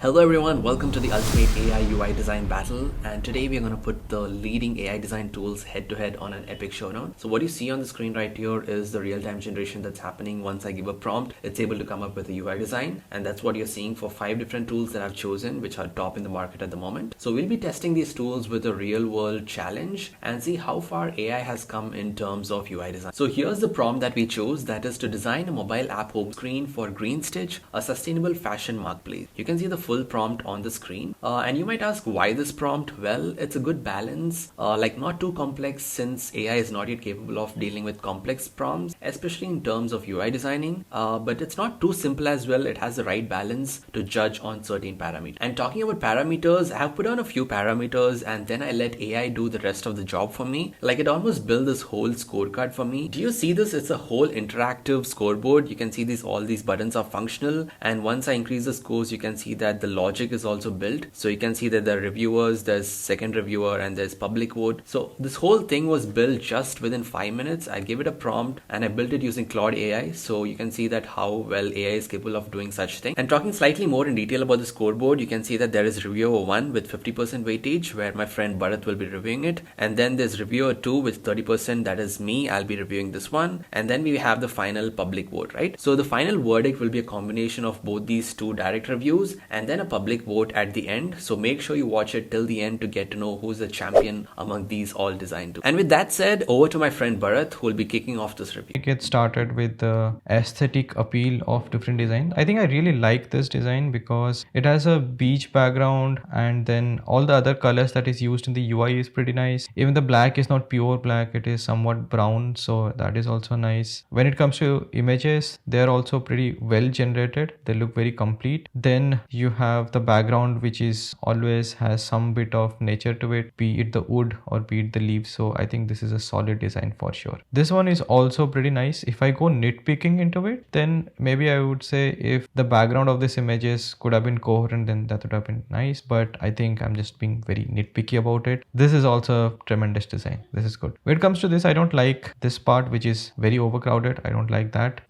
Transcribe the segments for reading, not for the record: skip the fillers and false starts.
Hello everyone, welcome to the ultimate AI UI design battle, and today we are going to put the leading AI design tools head to head on an epic showdown. So what you see on the screen right here is the real-time generation that's happening. Once I give a prompt, it's able to come up with a UI design, and that's what you're seeing for 5 different tools that I've chosen, which are top in the market at the moment. So we'll be testing these tools with a real-world challenge and see how far AI has come in terms of UI design. So here's the prompt that we chose, that is to design a mobile app home screen for Green Stitch, a sustainable fashion marketplace. You can see the full prompt on the screen, and you might ask why this prompt. Well, it's a good balance, like not too complex since AI is not yet capable of dealing with complex prompts, especially in terms of UI designing, but it's not too simple as well. It has the right balance to judge on certain parameters. And talking about parameters, I have put on a few parameters and then I let AI do the rest of the job for me. Like it almost built this whole scorecard for me. Do you see this? It's a whole interactive scoreboard. You can see all these buttons are functional, and once I increase the scores, you can see that the logic is also built. So you can see that there are reviewers, there's second reviewer, and there's public vote. So this whole thing was built just within 5 minutes. I gave it a prompt and I built it using Claude AI. So you can see that how well AI is capable of doing such thing. And talking slightly more in detail about the scoreboard, you can see that there is reviewer 1 with 50% weightage, where my friend Bharat will be reviewing it. And then there's reviewer 2 with 30%, that is me. I'll be reviewing this one. And then we have the final public vote, right? So the final verdict will be a combination of both these two direct reviews and then a public vote at the end. So make sure you watch it till the end to get to know who's the champion among these all design tools. And with that said, over to my friend Bharat, who will be kicking off this review. Get started with the aesthetic appeal of different designs. I think I really like this design because it has a beige background, and then all the other colors that is used in the UI is pretty nice. Even the black is not pure black, it is somewhat brown, so that is also nice. When it comes to images, they're also pretty well generated. They look very complete. Then you have the background, which is always has some bit of nature to it, be it the wood or be it the leaves. So I think this is a solid design for sure. This one is also pretty nice. If I go nitpicking into it, then maybe I would say if the background of this images could have been coherent, then that would have been nice, but I think I'm just being very nitpicky about it. This is also a tremendous design. This is good. When it comes to this, I don't like this part, which is very overcrowded. I don't like that.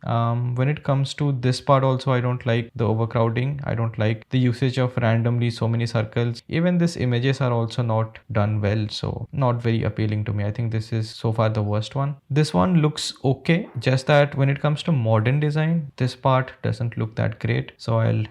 When it comes to this part also, I don't like the overcrowding. I don't like the usage of randomly so many circles. Even these images are also not done well, so not very appealing to me. I think this is so far the worst one. This one looks okay, just that when it comes to modern design, this part doesn't look that great. So I'll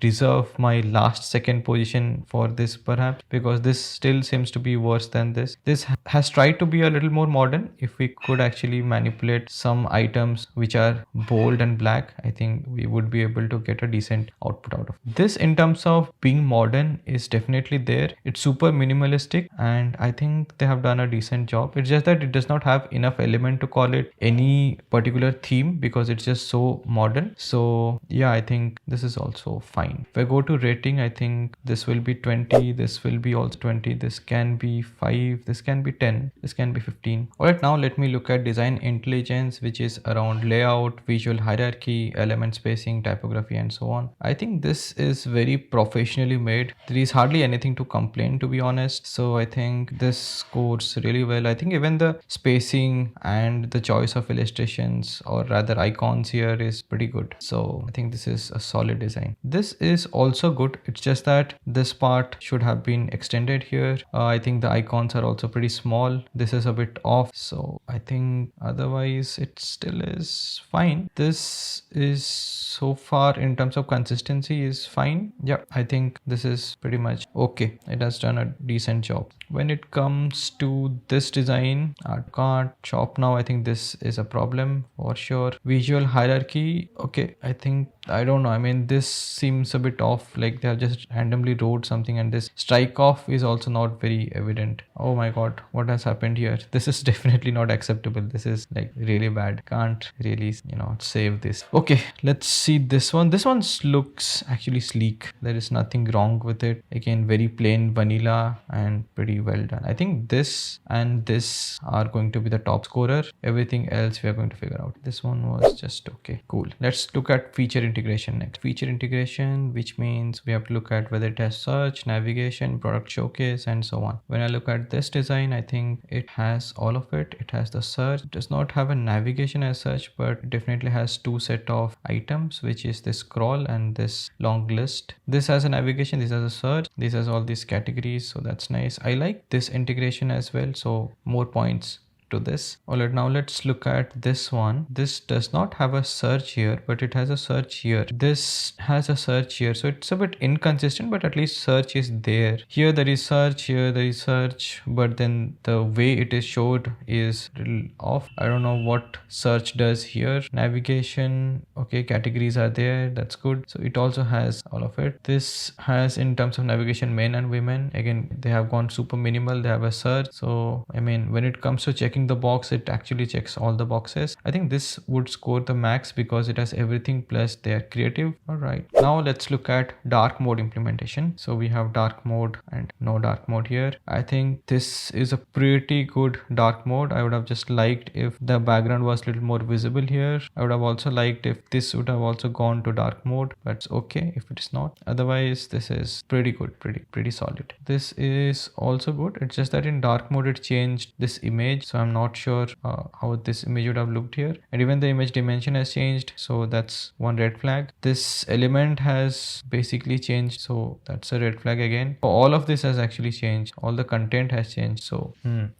reserve my last second position for this perhaps, because this still seems to be worse than this. This has tried to be a little more modern. If we could actually manipulate some items which are bold and black, I think we would be able to get a decent output out of it. This, in terms of being modern, is definitely there. It's super minimalistic and I think they have done a decent job. It's just that it does not have enough element to call it any particular theme because it's just so modern. So yeah, I think this is also fine. If I go to rating, I think this will be 20, this will be also 20, this can be 5, this can be 10, this can be 15. Alright, now let me look at design intelligence, which is around layout, visual hierarchy, element spacing, typography, and so on. I think this is very professionally made. There is hardly anything to complain, to be honest. So I think this scores really well. I think even the spacing and the choice of illustrations, or rather icons here, is pretty good. So I think this is a solid design. This is also good. It's just that this part should have been extended here. I think the icons are also pretty small. This is a bit off. So I think otherwise it still is fine. This is so far in terms of consistency is fine. Yeah, I think this is pretty much okay. It has done a decent job. When it comes to this design, art card, shop now, I think this is a problem for sure. Visual hierarchy, okay, I think, I don't know, I mean, this seems a bit off, like they have just randomly wrote something, and this strike off is also not very evident. Oh my god, what has happened here? This is definitely not acceptable. This is like really bad. Can't really, save this. Okay, let's see this one. This one looks actually sleek. There is nothing wrong with it. Again, very plain vanilla and pretty well done. I think this and this are going to be the top scorer. Everything else we are going to figure out. This one was just okay. Cool. Let's look at feature integration next. Feature integration, which means we have to look at whether it has search, navigation, product showcase, and so on. When I look at this design, I think it has all of it. It has the search. It does not have a navigation as such, but it definitely has two set of items, which is this scroll and this long list. This has a navigation, this has a search, this has all these categories, so that's nice. I like this integration as well, so more points to this. Alright, now let's look at this one. This does not have a search here, but it has a search here. This has a search here, so it's a bit inconsistent, but at least search is there. Here there is search, here there is search, but then the way it is showed is a little off. I don't know what search does here. Navigation, okay, categories are there, that's good. So it also has all of it. This has, in terms of navigation, men and women. Again, they have gone super minimal. They have a search. So I mean, when it comes to checking the box, it actually checks all the boxes. I think this would score the max because it has everything plus they are creative. All right, now let's look at dark mode implementation. So we have dark mode and no dark mode here. I think this is a pretty good dark mode. I would have just liked if the background was a little more visible here. I would have also liked if this would have also gone to dark mode, but it's okay if it is not. Otherwise, this is pretty good, pretty solid. This is also good. It's just that in dark mode it changed this image, so I'm not sure how this image would have looked here. And even the image dimension has changed, so that's one red flag. This element has basically changed, so that's a red flag again. All of this has actually changed. All the content has changed, so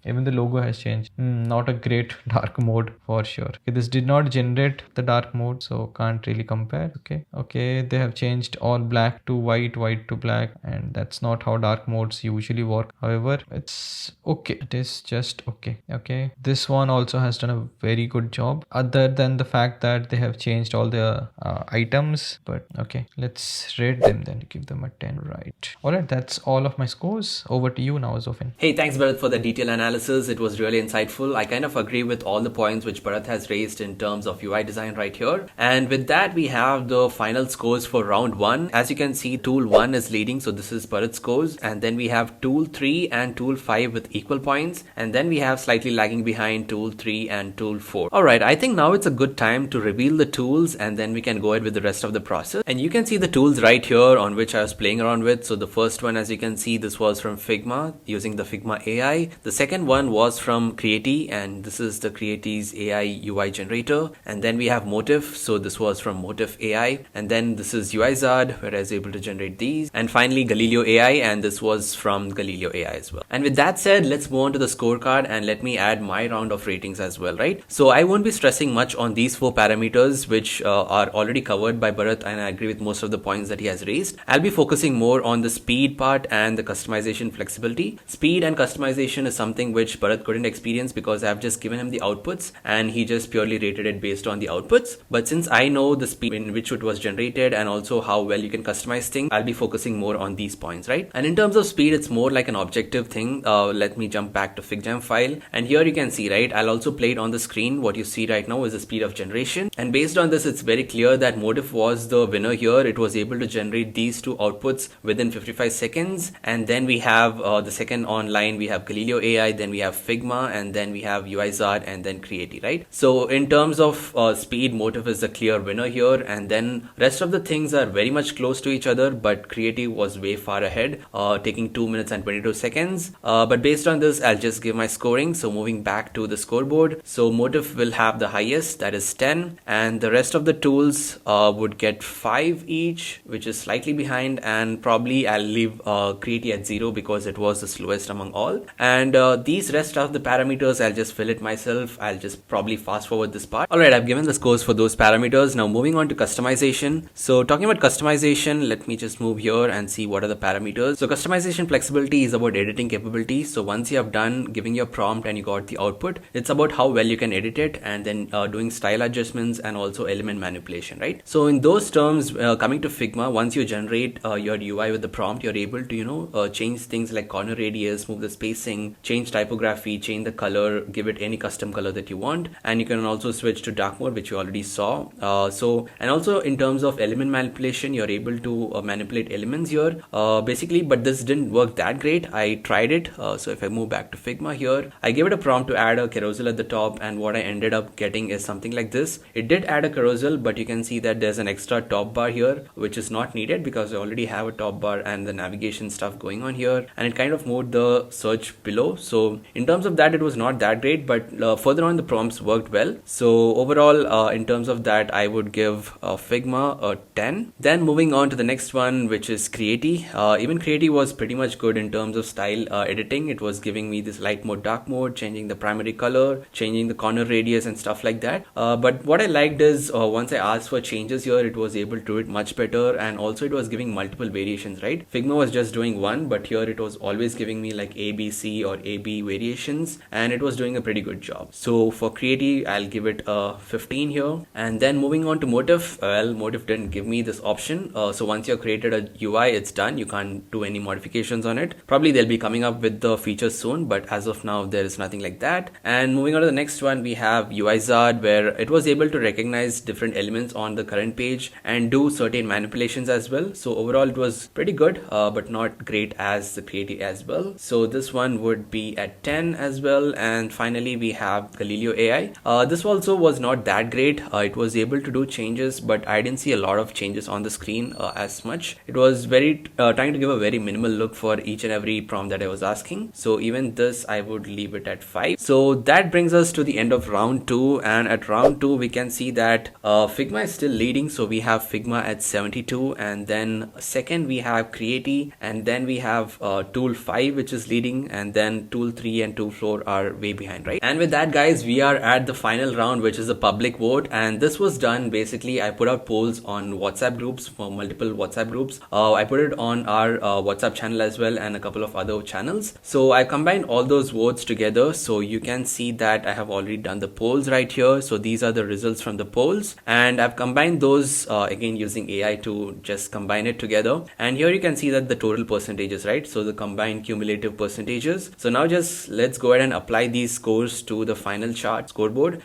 even the logo has changed. Not a great dark mode for sure. Okay, this did not generate the dark mode, so can't really compare. Okay, they have changed all black to white, white to black, and that's not how dark modes usually work. However, it's okay. It is just okay. This one also has done a very good job, other than the fact that they have changed all the items. But okay, let's rate them then. Give them a 10. Right. Alright, that's all of my scores. Over to you now, Zofin. Hey, thanks Bharat for the detailed analysis. It was really insightful. I kind of agree with all the points which Bharat has raised in terms of UI design right here. And with that, we have the final scores for round 1. As you can see, tool 1 is leading, so this is Bharat's scores. And then we have tool 3 and tool 5 with equal points. And then we have slightly lagging behind tool 3 and tool 4. Alright, I think now it's a good time to reveal the tools and then we can go ahead with the rest of the process. And you can see the tools right here on which I was playing around with. So the first one, as you can see, this was from Figma using the Figma AI. The second one was from Creati, and this is the Creati's AI UI generator. And then we have Motif, so this was from Motif AI. And then this is UIZard, where I was able to generate these. And finally Galileo AI, and this was from Galileo AI as well. And with that said, let's move on to the scorecard and let me add my round of ratings as well, right? So I won't be stressing much on these 4 parameters which are already covered by Bharat, and I agree with most of the points that he has raised. I'll be focusing more on the speed part and the customization flexibility. Speed and customization is something which Bharat couldn't experience because I've just given him the outputs and he just purely rated it based on the outputs. But since I know the speed in which it was generated and also how well you can customize things, I'll be focusing more on these points, right? And in terms of speed, it's more like an objective thing. Let me jump back to FigJam file, and here you can see, right, I'll also play it on the screen. What you see right now is the speed of generation, and based on this, it's very clear that Motif was the winner here. It was able to generate these 2 outputs within 55 seconds. And then we have the second online, we have Galileo AI, then we have Figma, and then we have UIZard, and then Creati, right? So in terms of speed, Motif is the clear winner here, and then rest of the things are very much close to each other, but Creati was way far ahead, taking 2 minutes and 22 seconds. But based on this, I'll just give my scoring. So moving back to the scoreboard, so Motif will have the highest, that is 10, and the rest of the tools would get 5 each, which is slightly behind, and probably I'll leave Creati at 0 because it was the slowest among all. And these rest of the parameters, I'll just fill it myself. I'll just probably fast forward this part. Alright, I've given the scores for those parameters. Now moving on to customization. So talking about customization, let me just move here and see what are the parameters. So customization flexibility is about editing capability. So once you have done giving your prompt and you got the output, it's about how well you can edit it, and then doing style adjustments and also element manipulation, right? So in those terms, coming to Figma, once you generate your UI with the prompt, you're able to change things like corner radius, move the spacing, change typography, change the color, give it any custom color that you want, and you can also switch to dark mode, which you already saw. And also in terms of element manipulation, you're able to manipulate elements here basically, but this didn't work that great. I tried it. So if I move back to Figma here, I gave it a prompt prompt to add a carousel at the top, and what I ended up getting is something like this. It did add a carousel, but you can see that there's an extra top bar here, which is not needed because I already have a top bar and the navigation stuff going on here, and it kind of moved the search below. So in terms of that, it was not that great, but further on the prompts worked well. So overall, in terms of that, I would give Figma a 10. Then moving on to the next one, which is Creaty. Even Creaty was pretty much good in terms of style editing. It was giving me this light mode, dark mode, changing the primary color, changing the corner radius and stuff like that. But what I liked is once I asked for changes here, it was able to do it much better, and also it was giving multiple variations, right? Figma was just doing one, but here it was always giving me like A, B, C or A, B variations, and it was doing a pretty good job. So for Creaty, I'll give it a 15 here. And then moving on to Motif, well, Motif didn't give me this option. So once you've created a UI, it's done. You can't do any modifications on it. Probably they'll be coming up with the features soon, but as of now, there is nothing like that. And moving on to the next one, we have UIZard, where it was able to recognize different elements on the current page and do certain manipulations as well. So overall, it was pretty good, but not great as the Creaty as well. So this one would be at 10 as well. And finally, we have Galileo AI. This also was not that great. It was able to do changes, but I didn't see a lot of changes on the screen as much. It was very trying to give a very minimal look for each and every prompt that I was asking. So even this, I would leave it at 5. So that brings us to the end of round 2. And at round 2, we can see that Figma is still leading. So we have Figma at 72, and then second we have Creaty, and then we have Tool 5, which is leading, and then Tool 3 and Tool 4 are way behind, right? And with that, guys, we are at the final round, which is a public vote. And this was done basically, I put out polls on WhatsApp groups, for multiple WhatsApp groups. I put it on our WhatsApp channel as well, and a couple of other channels. So I combined all those votes together. So you can see that I have already done the polls right here. So these are the results from the polls, and I've combined those again using AI to just combine it together. And here you can see that the total percentages, right? So the combined cumulative percentages. So now just let's go ahead and apply these scores to the final chart scoreboard.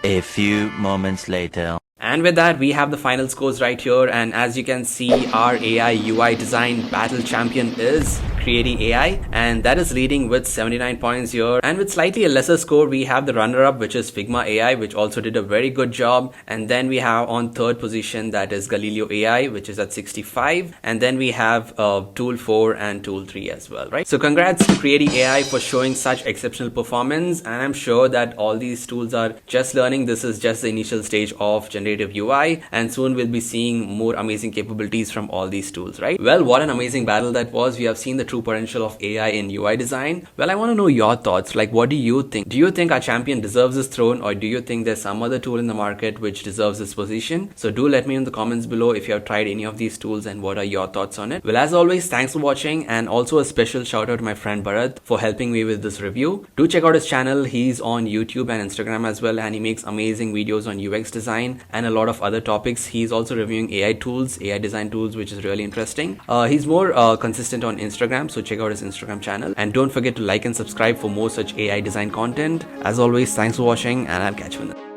A few moments later. And with that, we have the final scores right here. And as you can see, our AI UI design battle champion is Creaty AI, and that is leading with 79 points here. And with slightly a lesser score, we have the runner-up, which is Figma AI, which also did a very good job. And then we have on third position, that is Galileo AI, which is at 65. And then we have Tool 4 and Tool 3 as well, right? So congrats to Creaty AI for showing such exceptional performance. And I'm sure that all these tools are just learning. This is just the initial stage of generative UI, and soon we'll be seeing more amazing capabilities from all these tools, right? Well, what an amazing battle that was. We have seen the true potential of AI in UI design. Well, I want to know your thoughts. Like, what do you think? Do you think our champion deserves this throne, or do you think there's some other tool in the market which deserves this position? So do let me know in the comments below if you have tried any of these tools and what are your thoughts on it. Well, as always, thanks for watching, and also a special shout out to my friend Bharat for helping me with this review. Do check out his channel. He's on YouTube and Instagram as well, and he makes amazing videos on UX design and a lot of other topics. He's also reviewing AI tools, AI design tools, which is really interesting. He's more consistent on Instagram, so check out his Instagram channel, and don't forget to like and subscribe for more such AI design content. As always, thanks for watching, and I'll catch you in the